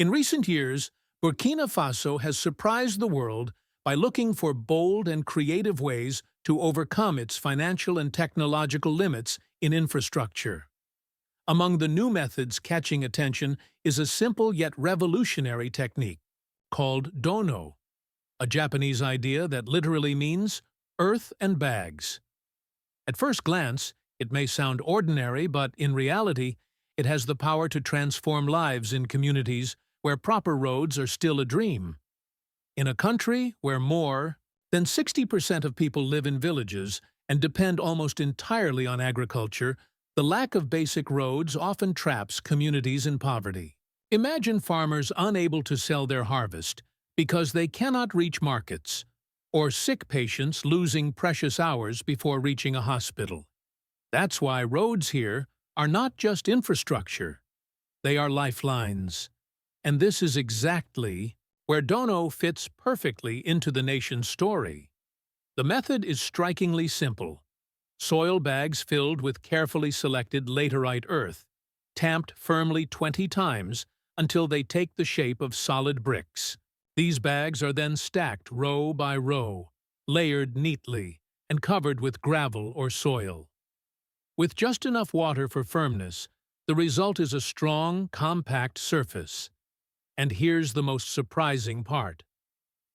In recent years, Burkina Faso has surprised the world by looking for bold and creative ways to overcome its financial and technological limits in infrastructure. Among the new methods catching attention is a simple yet revolutionary technique called dono, a Japanese idea that literally means earth and bags. At first glance, it may sound ordinary, but in reality, it has the power to transform lives in communities where proper roads are still a dream. In a country where more than 60% of people live in villages and depend almost entirely on agriculture, the lack of basic roads often traps communities in poverty. Imagine farmers unable to sell their harvest because they cannot reach markets, or sick patients losing precious hours before reaching a hospital. That's why roads here are not just infrastructure, they are lifelines. And this is exactly where Dono fits perfectly into the nation's story. The method is strikingly simple. Soil bags filled with carefully selected laterite earth, tamped firmly 20 times until they take the shape of solid bricks. These bags are then stacked row by row, layered neatly, and covered with gravel or soil. With just enough water for firmness, the result is a strong, compact surface. And here's the most surprising part.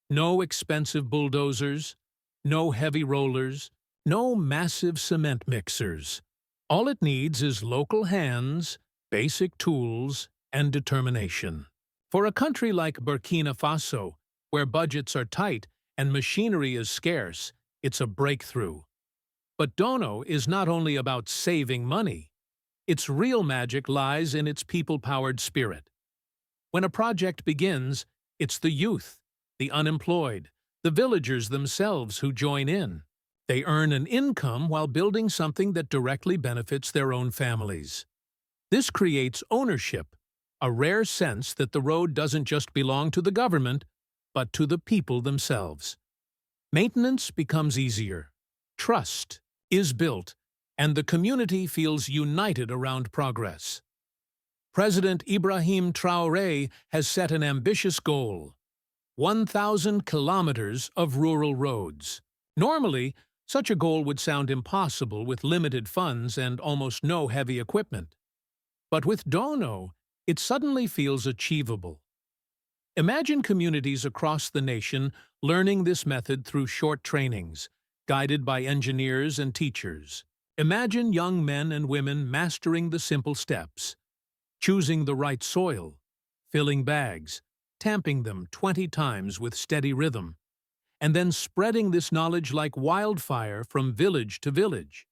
No expensive bulldozers, no heavy rollers, no massive cement mixers. All it needs is local hands, basic tools, and determination. For a country like Burkina Faso, where budgets are tight and machinery is scarce, it's a breakthrough. But Dono is not only about saving money. Its real magic lies in its people-powered spirit. When a project begins, it's the youth, the unemployed, the villagers themselves who join in. They earn an income while building something that directly benefits their own families. This creates ownership, a rare sense that the road doesn't just belong to the government, but to the people themselves. Maintenance becomes easier. Trust is built, and the community feels united around progress. President Ibrahim Traore has set an ambitious goal: 1,000 kilometers of rural roads. Normally, such a goal would sound impossible with limited funds and almost no heavy equipment. But with Dono, it suddenly feels achievable. Imagine communities across the nation learning this method through short trainings, guided by engineers and teachers. Imagine young men and women mastering the simple steps, choosing the right soil, filling bags, tamping them 20 times with steady rhythm, and then spreading this knowledge like wildfire from village to village.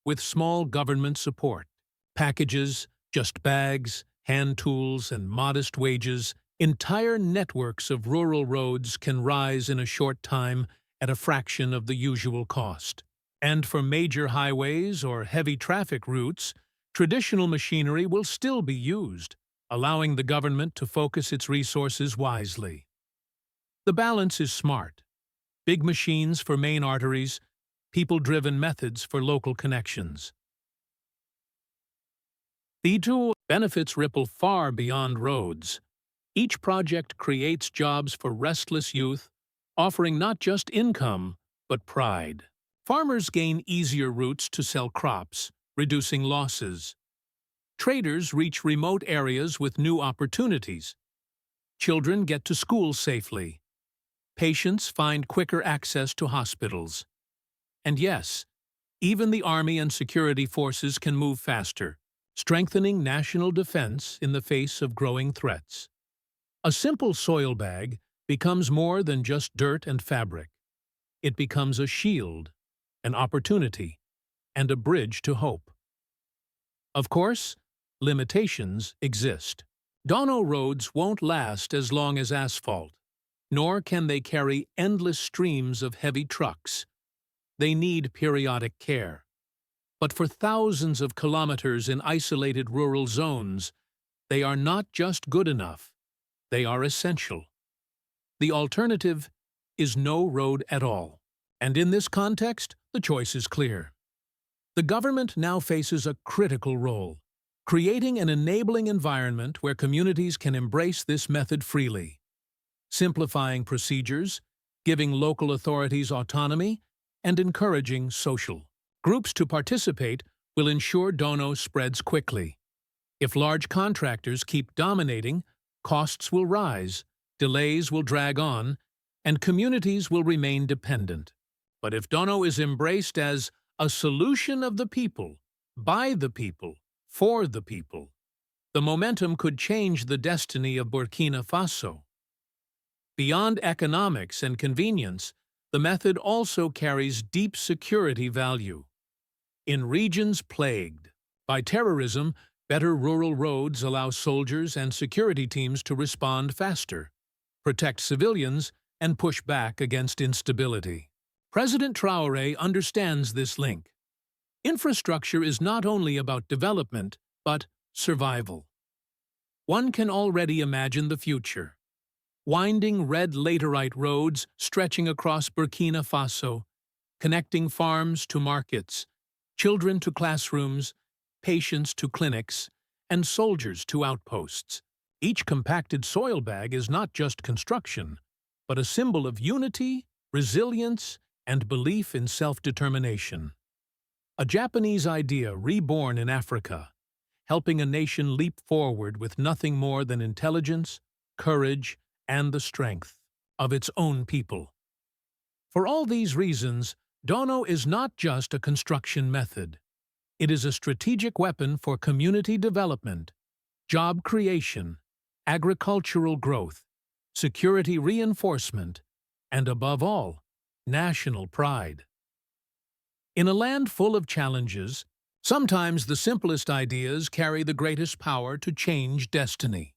With small government support, packages, just bags, hand tools, and modest wages, entire networks of rural roads can rise in a short time at a fraction of the usual cost. And for major highways or heavy traffic routes, traditional machinery will still be used, allowing the government to focus its resources wisely. The balance is smart. Big machines for main arteries, people-driven methods for local connections. The two benefits ripple far beyond roads. Each project creates jobs for restless youth, offering not just income, but pride. Farmers gain easier routes to sell crops, reducing losses. Traders reach remote areas with new opportunities. Children get to school safely. Patients find quicker access to hospitals. And yes, even the army and security forces can move faster, strengthening national defense in the face of growing threats. A simple soil bag becomes more than just dirt and fabric. It becomes a shield, an opportunity, and a bridge to hope. Of course, limitations exist. Dono roads won't last as long as asphalt, nor can they carry endless streams of heavy trucks. They need periodic care. But for thousands of kilometers in isolated rural zones, they are not just good enough, they are essential. The alternative is no road at all. And in this context, the choice is clear. The government now faces a critical role: creating an enabling environment where communities can embrace this method freely, simplifying procedures, giving local authorities autonomy, and encouraging social groups to participate will ensure Dono spreads quickly. If large contractors keep dominating, costs will rise, delays will drag on, and communities will remain dependent. But if Dono is embraced as a solution of the people, by the people, for the people, the momentum could change the destiny of Burkina Faso. Beyond economics and convenience, the method also carries deep security value. In regions plagued by terrorism, better rural roads allow soldiers and security teams to respond faster, protect civilians, and push back against instability. President Traore understands this link. Infrastructure is not only about development, but survival. One can already imagine the future. Winding red laterite roads stretching across Burkina Faso, connecting farms to markets, children to classrooms, patients to clinics, and soldiers to outposts. Each compacted soil bag is not just construction, but a symbol of unity, resilience, and belief in self-determination. A Japanese idea reborn in Africa, helping a nation leap forward with nothing more than intelligence, courage, and the strength of its own people. For all these reasons, Dono is not just a construction method. It is a strategic weapon for community development, job creation, agricultural growth, security reinforcement, and above all, national pride. In a land full of challenges, sometimes the simplest ideas carry the greatest power to change destiny.